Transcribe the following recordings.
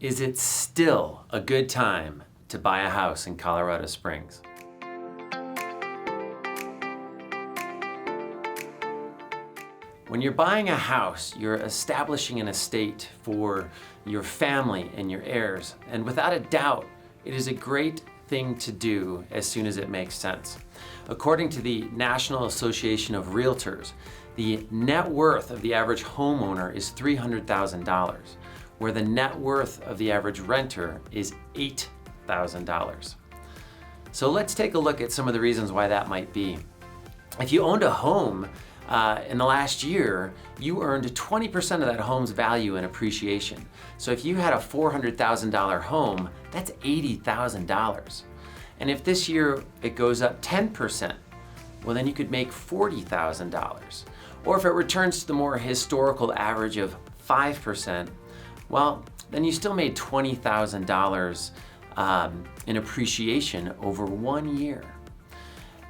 Is it still a good time to buy a house in Colorado Springs? When you're buying a house, you're establishing an estate for your family and your heirs. And without a doubt, it is a great thing to do as soon as it makes sense. According to the National Association of Realtors, the net worth of the average homeowner is $300,000, where the net worth of the average renter is $8,000. So let's take a look at some of the reasons why that might be. If you owned a home in the last year, you earned 20% of that home's value in appreciation. So if you had a $400,000 home, that's $80,000. And if this year it goes up 10%, well then you could make $40,000. Or if it returns to the more historical average of 5%, well, then you still made $20,000 in appreciation over 1 year.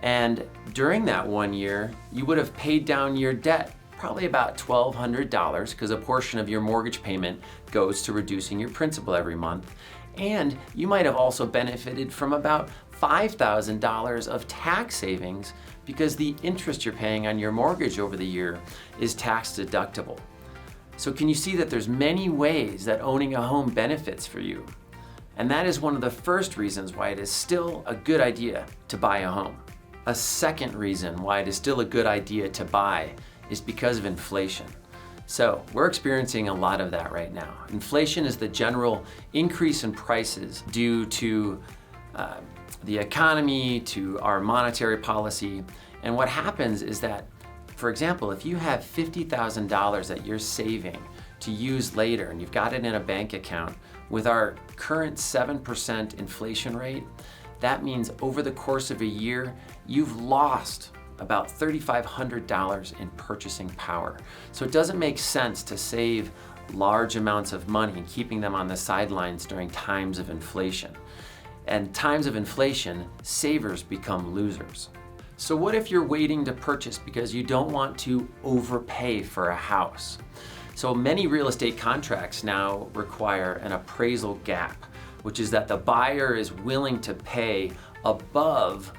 And during that 1 year, you would have paid down your debt, probably about $1,200, because a portion of your mortgage payment goes to reducing your principal every month. And you might have also benefited from about $5,000 of tax savings because the interest you're paying on your mortgage over the year is tax deductible. So can you see that there's many ways that owning a home benefits for you? And that is one of the first reasons why it is still a good idea to buy a home. A second reason why it is still a good idea to buy is because of inflation. So we're experiencing a lot of that right now. Inflation is the general increase in prices due to the economy, to our monetary policy. And what happens is that, for example, if you have $50,000 that you're saving to use later and you've got it in a bank account, with our current 7% inflation rate, that means over the course of a year, you've lost about $3,500 in purchasing power. So it doesn't make sense to save large amounts of money and keeping them on the sidelines during times of inflation. And times of inflation, savers become losers. So what if you're waiting to purchase because you don't want to overpay for a house? So many real estate contracts now require an appraisal gap, which is that the buyer is willing to pay above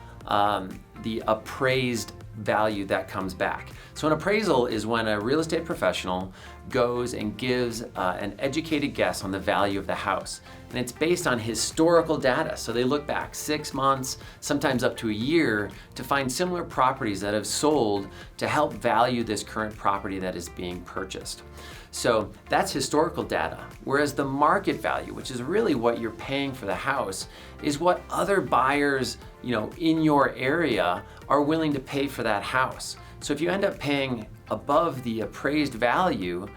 the appraised value that comes back. So an appraisal is when a real estate professional goes and gives an educated guess on the value of the house. And it's based on historical data. So they look back 6 months, sometimes up to a year, to find similar properties that have sold to help value this current property that is being purchased. So that's historical data. Whereas the market value, which is really what you're paying for the house, is what other buyers, in your area are willing to pay for that house. So if you end up paying above the appraised value,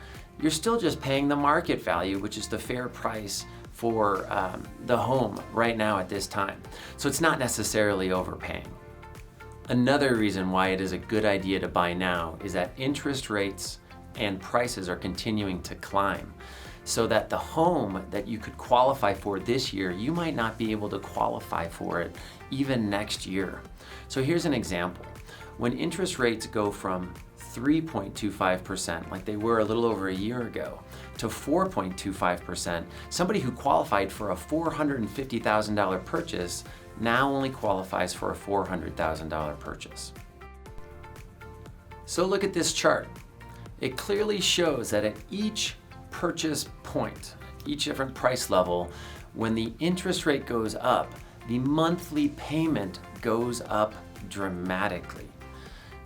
you're still just paying the market value, which is the fair price for the home right now at this time. So it's not necessarily overpaying. Another reason why it is a good idea to buy now is that interest rates and prices are continuing to climb, so that the home that you could qualify for this year, you might not be able to qualify for it even next year. So here's an example. When interest rates go from 3.25%, like they were a little over a year ago, to 4.25%, somebody who qualified for a $450,000 purchase now only qualifies for a $400,000 purchase. So look at this chart. It clearly shows that at each purchase point, each different price level, when the interest rate goes up, the monthly payment goes up dramatically.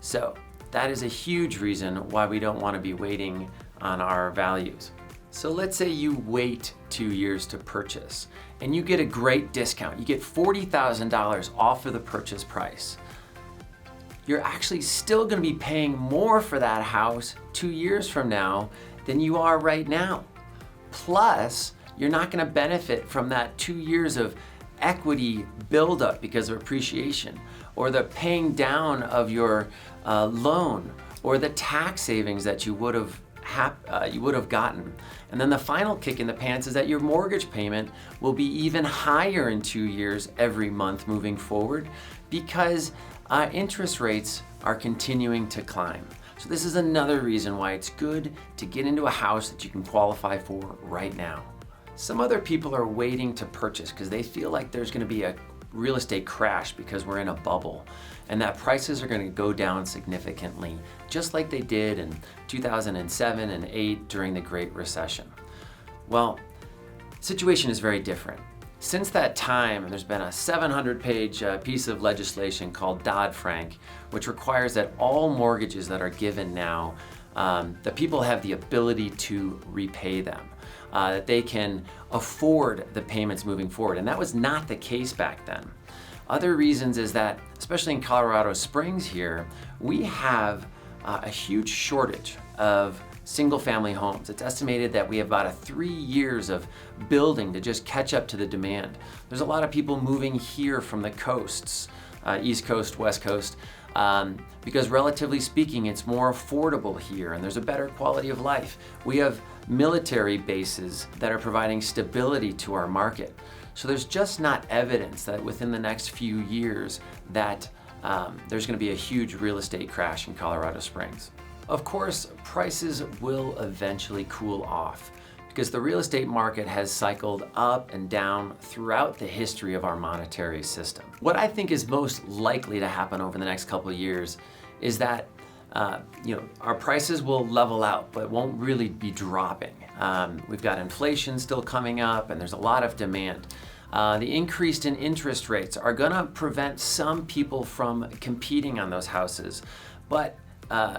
So that is a huge reason why we don't want to be waiting on our values. So let's say you wait 2 years to purchase and you get a great discount. You get $40,000 off of the purchase price. You're actually still going to be paying more for that house 2 years from now than you are right now. Plus, you're not going to benefit from that 2 years of equity buildup because of appreciation, or the paying down of your loan, or the tax savings that you would have gotten. And then the final kick in the pants is that your mortgage payment will be even higher in 2 years every month moving forward, because interest rates are continuing to climb. So this is another reason why it's good to get into a house that you can qualify for right now. Some other people are waiting to purchase because they feel like there's going to be a real estate crash because we're in a bubble and that prices are going to go down significantly, just like they did in 2007 and 8 during the Great Recession. Well, the situation is very different. Since that time, there's been a 700-page piece of legislation called Dodd-Frank, which requires that all mortgages that are given now, that people have the ability to repay them, that they can afford the payments moving forward. And that was not the case back then. Other reasons is that, especially in Colorado Springs here, we have a huge shortage of single-family homes. It's estimated that we have about 3 years of building to just catch up to the demand. There's a lot of people moving here from the coasts, East Coast, West Coast, because relatively speaking, it's more affordable here and there's a better quality of life. We have military bases that are providing stability to our market. So there's just not evidence that within the next few years that there's going to be a huge real estate crash in Colorado Springs. Of course, prices will eventually cool off because the real estate market has cycled up and down throughout the history of our monetary system. What I think is most likely to happen over the next couple of years is that our prices will level out, but won't really be dropping. We've got inflation still coming up and there's a lot of demand. The increase in interest rates are gonna prevent some people from competing on those houses, but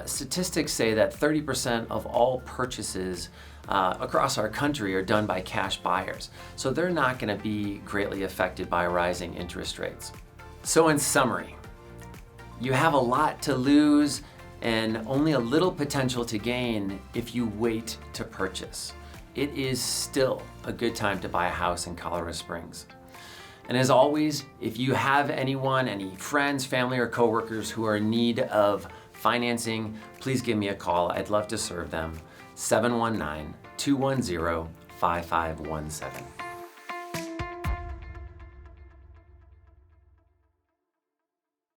statistics say that 30% of all purchases across our country are done by cash buyers. So they're not gonna be greatly affected by rising interest rates. So in summary, you have a lot to lose and only a little potential to gain if you wait to purchase. It is still a good time to buy a house in Colorado Springs. And as always, if you have anyone, any friends, family, or coworkers who are in need of financing, please give me a call. I'd love to serve them. 719-210-5517.